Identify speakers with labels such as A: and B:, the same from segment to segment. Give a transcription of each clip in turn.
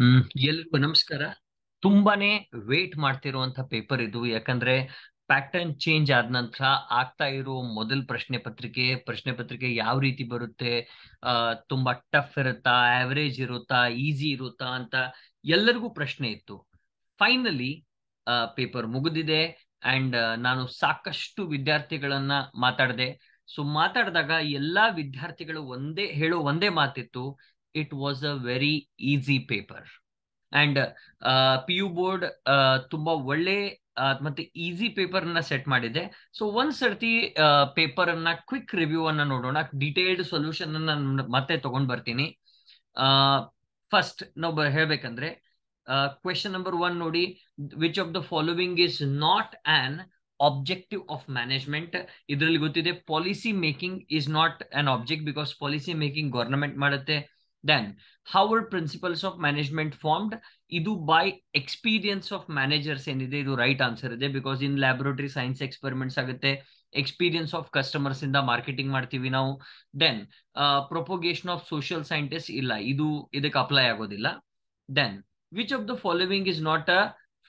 A: ಎಲ್ರಿಗೂ ನಮಸ್ಕಾರ. ತುಂಬಾನೇ ವೇಟ್ ಮಾಡ್ತಿರುವಂತ ಪೇಪರ್ ಇದು. ಯಾಕಂದ್ರೆ ಪ್ಯಾಟರ್ನ್ ಚೇಂಜ್ ಆದ ನಂತರ ಆಗ್ತಾ ಇರೋ ಮೊದಲ ಪ್ರಶ್ನೆ ಪತ್ರಿಕೆ ಯಾವ ರೀತಿ ಬರುತ್ತೆ, ತುಂಬಾ ಟಫ್ ಇರುತ್ತಾ, ಆವರೇಜ್ ಇರುತ್ತಾ, ಈಸಿ ಇರುತ್ತಾ ಅಂತ ಎಲ್ಲರಿಗೂ ಪ್ರಶ್ನೆ ಇತ್ತು. ಫೈನಲಿ ಪೇಪರ್ ಮುಗಿದಿದೆ. ಅಂಡ್ ನಾನು ಸಾಕಷ್ಟು ವಿದ್ಯಾರ್ಥಿಗಳನ್ನ ಮಾತಾಡಿದೆ. ಸೊ ಮಾತಾಡಿದಾಗ ಎಲ್ಲಾ ವಿದ್ಯಾರ್ಥಿಗಳು ಒಂದೇ ಮಾತಿತ್ತು: it was a very easy paper. And P U board ತುಂಬಾ ಒಳ್ಳೆ ಮತ್ತೆ ಈಸಿ ಪೇಪರ್ ಅನ್ನ ಸೆಟ್ ಮಾಡಿದೆ. ಸೊ ಒಂದ್ ಸರ್ತಿ ಪೇಪರ್ ಅನ್ನ ಕ್ವಿಕ್ ರಿವ್ಯೂ ಅನ್ನ ನೋಡೋಣ. ಡೀಟೇಲ್ಡ್ ಸೊಲ್ಯೂಷನ್ ಅನ್ನ ಮತ್ತೆ ತಗೊಂಡ್ ಬರ್ತೀನಿ. ಫಸ್ಟ್ ನಾವು ಹೇಳ್ಬೇಕಂದ್ರೆ ಕ್ವೆಶನ್ ನಂಬರ್ 1 ನೋಡಿ: which of the following is not an objective of management? ಇದರಲ್ಲಿ ಗೊತ್ತಿದೆ policy making is not an object, because policy making government ಮಾಡುತ್ತೆ. Then how are principles of management formed? ಇದು ಬೈ ಎಕ್ಸ್ಪೀರಿಯನ್ಸ್ ಆಫ್ ಮ್ಯಾನೇಜರ್ಸ್ ಏನಿದೆ, ಇದು right answer ಇದೆ. Because in laboratory science experiments ಆಗುತ್ತೆ. Experience of customers ಇಂದ marketing ಮಾಡ್ತೀವಿ ನಾವು. Then propagation of social scientist ಇಲ್ಲ, ಇದು ಇದಕ್ಕೆ ಅಪ್ಲೈ ಆಗೋದಿಲ್ಲ. Then which of the following is not a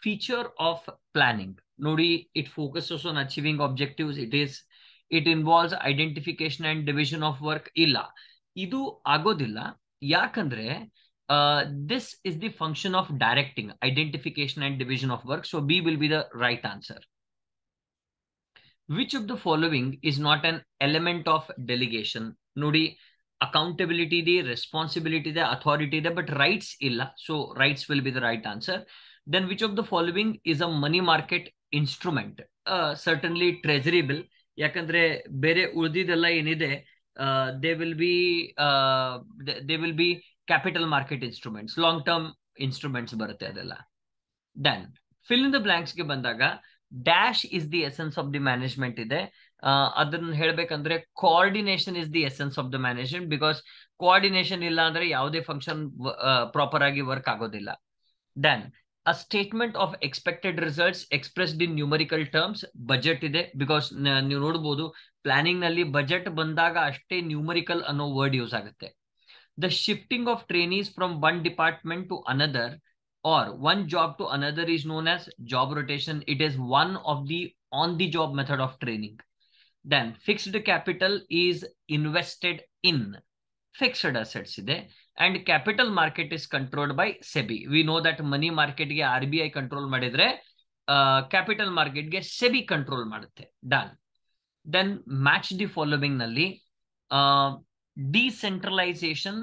A: feature of planning? ನೋಡಿ, it focuses on achieving objectives. It involves identification and division of work. ಇಲ್ಲ, ಇದು ಆಗೋದಿಲ್ಲ. ಯಾಕಂದ್ರೆ this is the function of directing, identification and division of work. So B will be the right answer. Which of the following is not an element of delegation? Nodi, accountability ಇದೆ, responsibility ಇದೆ, authority ಇದೆ, but rights illa. So rights will be the right answer. Then which of the following is a money market instrument? Certainly treasury bill. ಯಾಕಂದ್ರೆ ಬೇರೆ ಉಳಿದಿದೆಲ್ಲ ಏನಿದೆ, they will be capital market instruments, long term instruments ಬರುತ್ತೆ ಅದೆಲ್ಲ. Then fill in the blanks ಗೆ ಬಂದಾಗ dash is the essence of the management ಇದೆ. ಅದನ್ನ ಹೇಳ್ಬೇಕಂದ್ರೆ coordination is the essence of the management, because coordination ಇಲ್ಲ ಅಂದ್ರೆ ಯಾವುದೇ ಫಂಕ್ಷನ್ ಪ್ರಾಪರ್ ಆಗಿ ವರ್ಕ್ ಆಗೋದಿಲ್ಲ. Then a statement of expected results expressed in numerical terms. Budget ಇದೆ, ಬಿಕಾಸ್ ನೀವು ನೋಡಬಹುದು ಪ್ಲಾನಿಂಗ್ ನಲ್ಲಿ ಬಜೆಟ್ ಬಂದಾಗ ಅಷ್ಟೇ ನ್ಯೂಮರಿಕಲ್ ಅನ್ನೋ ವರ್ಡ್ ಯೂಸ್ ಆಗುತ್ತೆ. The shifting of trainees from one department to another or one job to another is known as job rotation. It is one of the on-the-job method of training. Then fixed capital is invested in fixed assets ide, and capital market is controlled by SEBI. We know that money market ge RBI control madidre, capital market ge SEBI control ಮಾಡುತ್ತೆ. Done. Then match the following nalli. Decentralization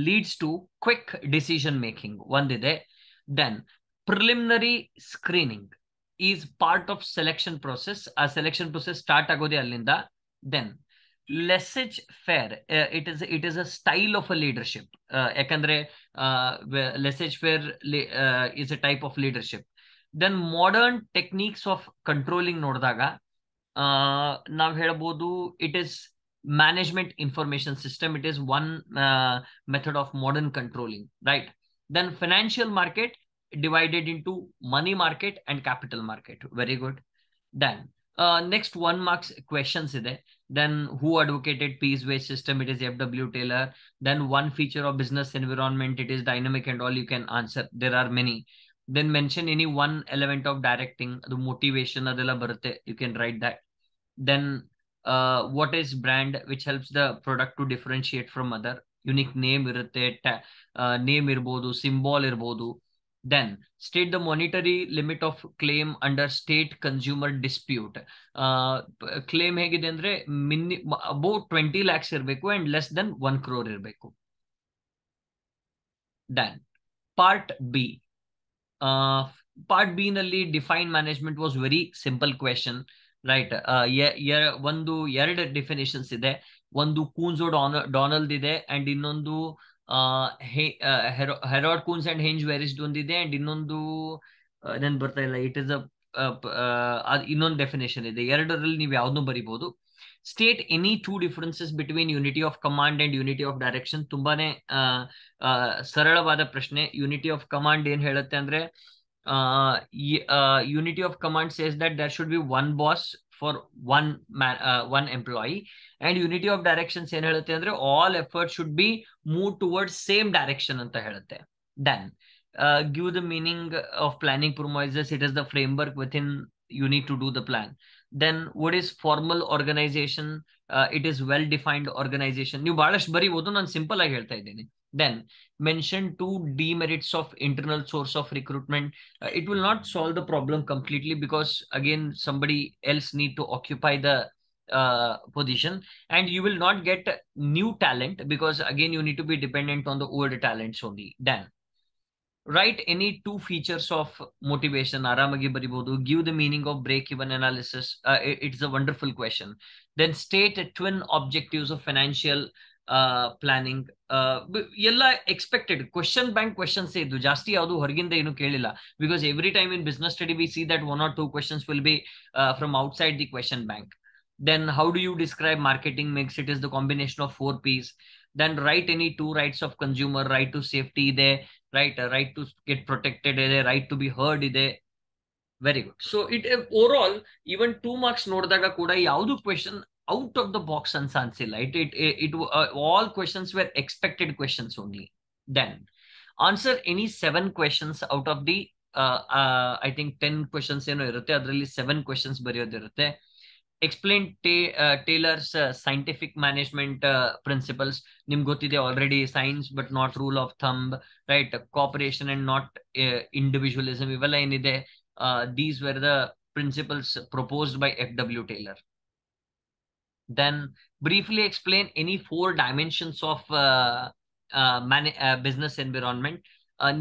A: leads to quick decision making. ಒಂದಿದೆ. Then preliminary screening is part of selection process. ಆ selection process start ಆಗೋದೇ ಅಲ್ಲಿಂದ. Then laissez-faire, it is a style of a leadership. ಯಾಕಂದ್ರೆ laissez-faire is a type of leadership. Then modern techniques of controlling ನೋಡಿದಾಗ ನಾವು ಹೇಳ್ಬೋದು it is management information system. It is one method of modern controlling, right? Then financial market divided into money market and capital market. Very good. Then next 1 marks questions ide. Then who advocated piece wage system? It is FW Taylor. Then one feature of business environment, it is dynamic and all. You can answer, there are many. Then mention any one element of directing, the motivation adella barutte, you can write that. Then what is brand? Which helps the product to differentiate from other. Unique name irutte, name irbodu, symbol irbodu. Then state the monetary limit of claim under state consumer dispute. Claim hegide andre about 20 lakhs irbeku and less than 1 crore irbeku. Then part B. Part B ನಲ್ಲಿ define management was very simple question, right? ಒಂದು 2 definitions ಇದೆ. ಒಂದು Coons ಡಾನಲ್ಡ್ ಇದೆ, and ಇನ್ನೊಂದು Herald Coons and ಹೆಂಜ್ ವೆರಿಸ್ಡ್ ಒಂದಿದೆ, and ಇನ್ನೊಂದು ನನ್ ಬರ್ತಾ ಇಲ್ಲ. ಇಟ್ ಇಸ್ ಇನ್ನೊಂದು ಡೆಫಿನೇಷನ್ ಇದೆ. ಎರಡರಲ್ಲಿ ನೀವು ಯಾವ್ದನ್ನು ಬರಿಬಹುದು. State any 2 differences between unity of command and unity of direction. ತುಂಬಾನೇ ಸರಳವಾದ ಪ್ರಶ್ನೆ. ಯೂನಿಟಿ ಆಫ್ ಕಮಾಂಡ್ ಏನ್ ಹೇಳುತ್ತೆ ಅಂದ್ರೆ, unity of command says that there should be one boss for one employee, and unity of directions ಏನ್ ಹೇಳುತ್ತೆ ಅಂದ್ರೆ all effort should be moved towards same direction ಅಂತ ಹೇಳುತ್ತೆ. Then give the meaning of planning promises. It is the framework within you need to do the plan. Then what is formal organization? It is well defined organization. ನೀವು ಬಹಳಷ್ಟು ಬರೀಬಹುದು, ನಾನು simple ಆಗಿ ಹೇಳ್ತಾ ಇದ್ದೀನಿ. Then mention two demerits of internal source of recruitment. It will not solve the problem completely because again somebody else need to occupy the position, and you will not get new talent because again you need to be dependent on the old talents only. Then write any two features of motivation. ಆರಾಮಾಗಿ ಬರಿಬಹುದು. Give the meaning of break even analysis. It's a wonderful question. Then state twin objectives of financial planning. ಎಲ್ಲ expected question bank questions ಇದ್ದು, ಜಾಸ್ತಿ ಯಾವುದು ಹೊರಗಿಂದ ಏನು ಕೇಳಿಲ್ಲ. Because every time in business study we see that 1 or 2 questions will be from outside the question bank. Then how do you describe marketing mix? It is the combination of 4 P's. Then write any two rights of consumer. Right to safety ಇದೆ, right to get protected ಇದೆ, right to be heard ಇದೆ. Very good. So it over all even 2 marks ನೋಡಿದಾಗ ಕೂಡ ಯಾವುದು question out of the box ಅನ್ಸಿಲ್ಲ. It all questions were expected questions only. Then answer any 7 questions out of the I think 10 questions ಏನೋ ಇರುತ್ತೆ, ಅದರಲ್ಲಿ 7 questions ಬರೆಯೋದಿರುತ್ತೆ. Explain Taylor's scientific management principles. ನಿಮ್ಗೆ ಗೊತ್ತಿದೆ already, science but not rule of thumb, right, cooperation and not individualism, ಇವೆಲ್ಲ ಏನಿದೆ, these were the principles proposed by F.W. Taylor. Then briefly explain any 4 dimensions of business environment.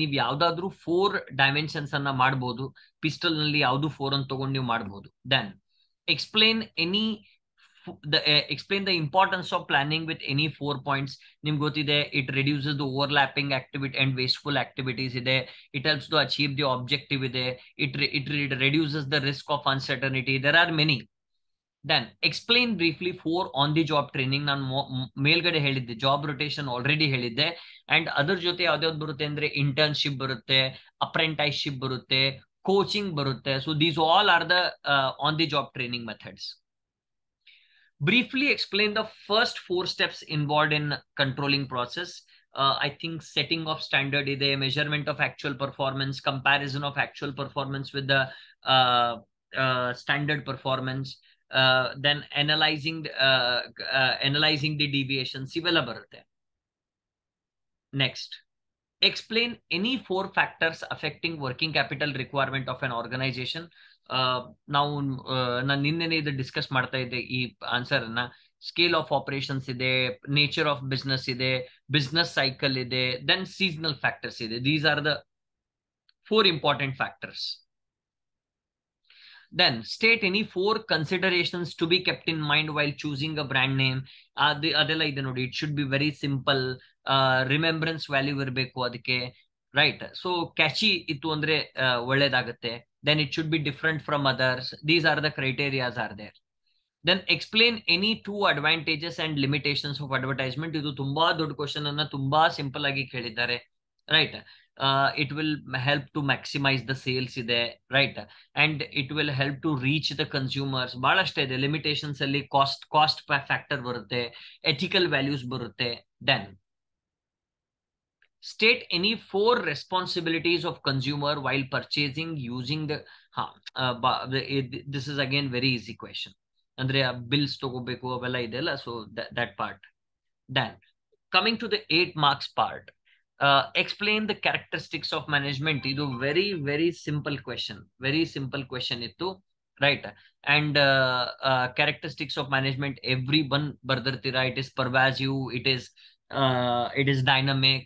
A: ನೀವು ಯಾವ್ದಾದ್ರು 4 dimensions ಅನ್ನ ಮಾಡಬಹುದು. Pistol ನಲ್ಲಿ ಯಾವ್ದು 4 ಅಂತ ತಗೊಂಡು ನೀವು ಮಾಡಬಹುದು. Then explain the importance of planning with any 4 points. ನಿಮ್ಗೆ ಗೊತ್ತಿದೆ, it reduces the overlapping activity and wasteful activities ಇದೆ, it helps to achieve the objective ಇದೆ, it reduces the risk of uncertainty. There are many. Then explain briefly 4 on the job training. ನಾನು ಮೇಲ್ಗಡೆ ಹೇಳಿದ್ದೆ, job rotation already ಹೇಳಿದ್ದೆ. And ಅದರ ಜೊತೆ ಯಾವ್ದಾವ್ದು ಬರುತ್ತೆ ಅಂದ್ರೆ ಇಂಟರ್ನ್ಶಿಪ್ ಬರುತ್ತೆ, ಅಪ್ರೆಂಟೈಸ್ಶಿಪ್ ಬರುತ್ತೆ, ಕೋಚಿಂಗ್ ಬರುತ್ತೆ. So these all are the on the job training methods. Briefly explain the first 4 steps involved in controlling process. I think setting of standard ಇದೆ, measurement of actual performance, comparison of actual performance with the standard performance, then analyzing the deviations ಇವೆಲ್ಲ ಬರುತ್ತೆ. Next, explain any 4 factors affecting working capital requirement of an organization. ನಾವು ನಾನು ನಿನ್ನೆ ಇದು discuss ಮಾಡ್ತಾ ಇದ್ದೆ ಈ ಆನ್ಸರ್ ಅನ್ನ. ಸ್ಕೇಲ್ ಆಫ್ ಆಪರೇಷನ್ಸ್ ಇದೆ, ನೇಚರ್ ಆಫ್ ಬಿಸ್ನೆಸ್ ಇದೆ, ಬಿಸ್ನೆಸ್ ಸೈಕಲ್ ಇದೆ, ದೆನ್ ಸೀಸನಲ್ ಫ್ಯಾಕ್ಟರ್ಸ್ ಇದೆ. These are the 4 important factors. Then state any 4 considerations to be kept in mind while choosing a brand name. ಅದೆಲ್ಲ ಇದೆ ನೋಡಿ. It should be very simple. Remembrance value ಇರಬೇಕು ಅದಕ್ಕೆ, right. So catchy ಇತ್ತು ಅಂದ್ರೆ ಒಳ್ಳೇದಾಗುತ್ತೆ. Then it should be different from others. These are the criteria are there. Then explain any 2 advantages and limitations of advertisement. ಇದು ತುಂಬಾ ದೊಡ್ಡ question ಅನ್ನ ತುಂಬಾ ಸಿಂಪಲ್ ಆಗಿ ಕೇಳಿದ್ದಾರೆ, right. it will help to maximize the sales ಇದೆ, right, and it will help to reach the consumers. ಬಹಳಷ್ಟೇ ಇದೆ. Limitations ಅಲ್ಲಿ ಕಾಸ್ಟ್ ಫ್ಯಾಕ್ಟರ್ ಬರುತ್ತೆ, ethical values ಬರುತ್ತೆ. Then state any 4 responsibilities of consumer while purchasing using the this is again very easy question. ಅಂದ್ರೆ bills ತಗೋಬೇಕು ಅವೆಲ್ಲ ಇದೆಲ್ಲ, so that part. Then coming to the 8 marks part, explain the characteristics of management. ಇದು very simple question ಇತ್ತು, right. And characteristics of management everyone ಬರ್ದಿರ್ತೀರಾ. it is pervasive, it is dynamic,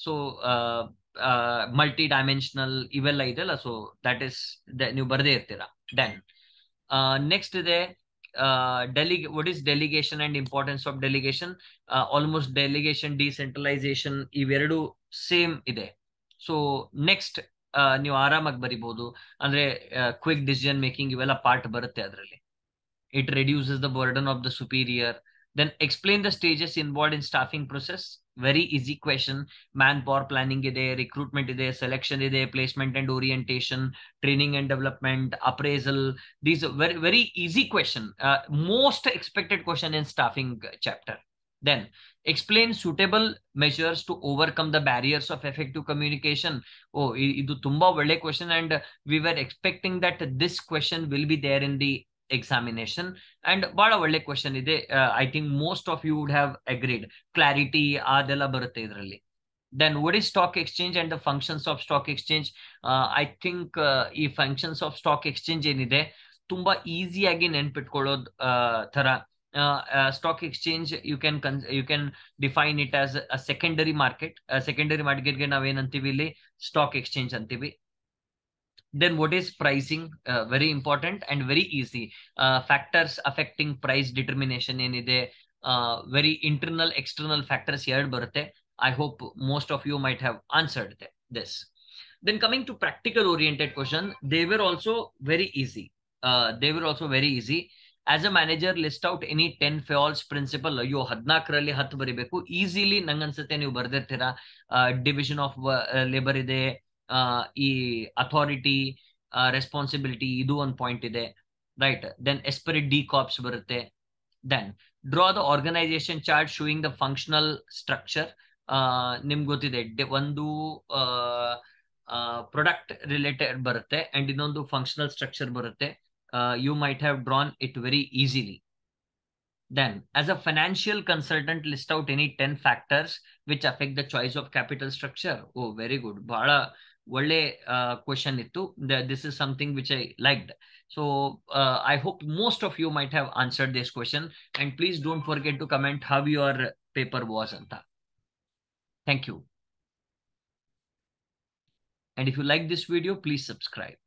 A: so multi-dimensional ಇವೆಲ್ಲ ಇದೆಲ್ಲ, so that is ನೀವು ಬರ್ದೇ ಇರ್ತೀರಾ. Then next ಇದೆ what is delegation and importance of delegation. Almost delegation, decentralization ಇವೆರಡು same ಇದೆ. So next ನೀವು ಆರಾಮಾಗಿ ಬರಿಬಹುದು. ಅಂದ್ರೆ ಕ್ವಿಕ್ ಡಿಸಿಷನ್ ಮೇಕಿಂಗ್ ಇವೆಲ್ಲ ಪಾರ್ಟ್ ಬರುತ್ತೆ ಅದರಲ್ಲಿ. It reduces the burden of the superior. Then explain the stages involved in staffing process. Very easy question. Manpower planning ಇದೆ, recruitment ಇದೆ, selection ಇದೆ, placement and orientation, training and development, appraisal. These are very easy question. Most expected question in staffing chapter. Then explain suitable measures to overcome the barriers of effective communication. Oh, ಇದು ತುಂಬಾ ಒಳ್ಳೆ question, and we were expecting that this question will be there in the examination. And ಬಹಳ ಒಳ್ಳೆ question ಇದೆ. I think most of you would have agreed. Clarity ಅದೆಲ್ಲ ಬರುತ್ತೆ ಇದರಲ್ಲಿ. Then what is stock exchange and the functions of stock exchange? I think ಈ functions of stock exchange ಏನಿದೆ ತುಂಬಾ ಈಸಿಯಾಗಿ ನೆನ್ಪಿಟ್ಕೊಳ್ಳೋದ್ ತರ. Stock exchange, you can define it as a secondary market. Secondary market ಗೆ ನಾವೇನಂತೀವಿ ಇಲ್ಲಿ stock exchange ಅಂತೀವಿ. Then what is pricing? Very important and very easy. Factors affecting price determination ಏನಿದೆ, very internal external factors ಎರಡು ಬರುತ್ತೆ. I hope most of you might have answered this. Then coming to practical oriented question, they were also very easy. As a manager, list out any 10 false principle. ಅಯ್ಯೋ 14ರಲ್ಲಿ 10 ಬರಿಬೇಕು. Easily ನಂಗನ್ಸುತ್ತೆ ನೀವು ಬರ್ದಿರ್ತೀರಾ. Division of labour ಇದೆ, ಈ authority, responsibility, ಇದು ಒಂದು point ಇದೆ, right. Then esprit de corps ಬರುತ್ತೆ. Then draw the organisation chart showing the functional structure. ನಿಮ್ಗೆ ಗೊತ್ತಿದೆ, ಒಂದು ಪ್ರೊಡಕ್ಟ್ ರಿಲೇಟೆಡ್ ಬರುತ್ತೆ ಅಂಡ್ ಇನ್ನೊಂದು ಫಂಕ್ಷನಲ್ ಸ್ಟ್ರಕ್ಚರ್ ಬರುತ್ತೆ. You might have drawn it very easily. Then, as a financial consultant, list out any 10 factors which affect the choice of capital structure. Oh, very good. Bhala ಒಳ್ಳೆ question ittu. This is something which I liked. So, I hope most of you might have answered this question. And please don't forget to comment how your paper was anta. Thank you. And if you like this video, please subscribe.